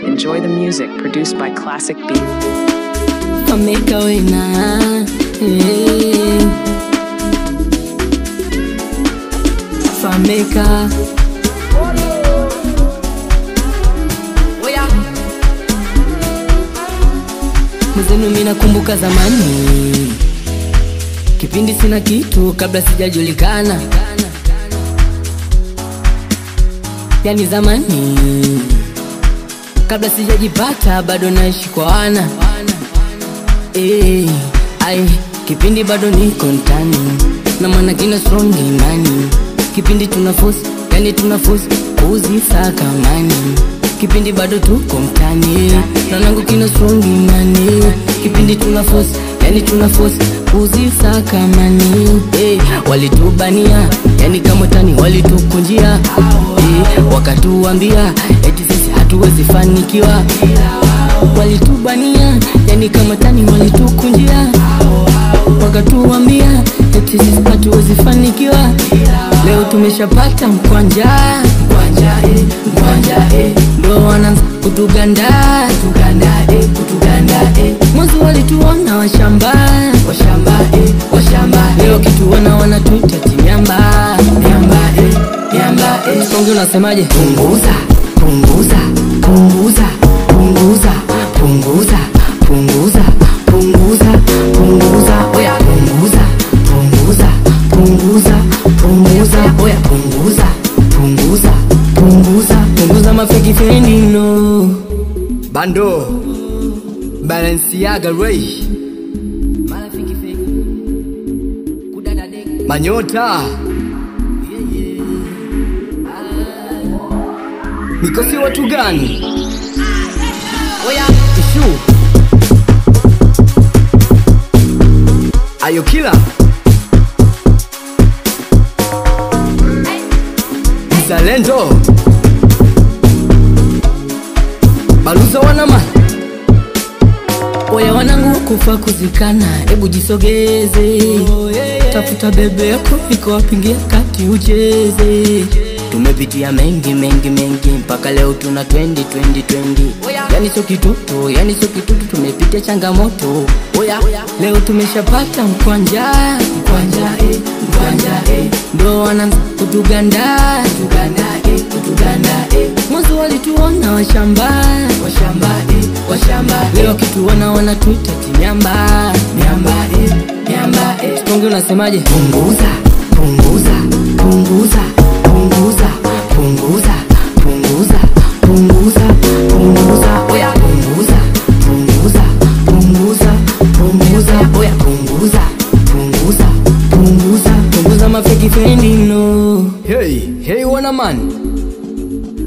Enjoy the music produced by Classic Beat. Fameka wena, Fameka. Mzenu mina kumbuka zamani, kipindi sina kitu kabla sijajulikana. Yani zamani, kabla sijajipata bado naishi kwa wana. Kipindi bado niko ndani, na maana kina strong imani. Kipindi tunaforce, yani tunaforce kuzisaka mani. Kipindi bado tuko mtani, na nangu kina strong imani. Kipindi tunaforce, yani tunaforce kuzisaka mani. Walitubania, yani kama tani walitukunjia. Wakatuambia eti sisi hatuwezi fanikiwa. Walitubania, yani kama tani walitukunjia. Wakatuambia eti sisi hatuwezi fanikiwa. Leo tumeshapata mkwanja, ndo wanaanza kutuganda, mwanzo walituona washamba, leo kituona wanatuita tinyamba. Songi unasemaje? Punguza, punguza, punguza, punguza, punguza, punguza, punguza, punguza, oya punguza, punguza, punguza, punguza, oya punguza, punguza, punguza, punguza mafeki fendi no. Bando Balenciaga Ray Malafiki feki kudada dek Manyota Mikosi watu gani? oya Ishu Ayo killer Zalendo Baluza wanama. oya wanangu kufa kuzikana, ebu jisogeze. Tafuta bebe yako iko wapingia kati ucheze. Tumepitia mengi mengi mengi mpaka leo tuna 20. Yani sio kitoto, yani sio kitoto, tumepitia changamoto. Oya leo tumeshapata mkwanja, ndo wanaanza kutuganda, mwanzo walituona washamba, leo kituona wanatuita tinyamba. Songi unasemaje? Punguza, punguza, punguza, punguza, punguza, punguza, punguza, punguza, oya punguza, punguza, punguza, punguza, oya punguza, punguza, punguza, Punguza mafeki fendi no. Hey wana man,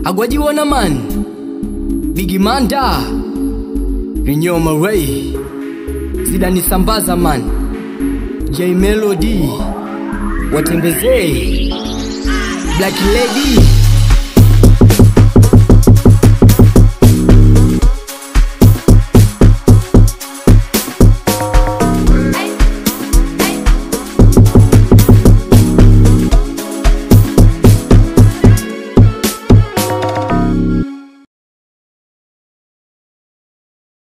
Agwaji wana man, Biggie Manda, Rinyoma Ray, Zidani Sambaza man, J Melody, Watembezee, Black Lady.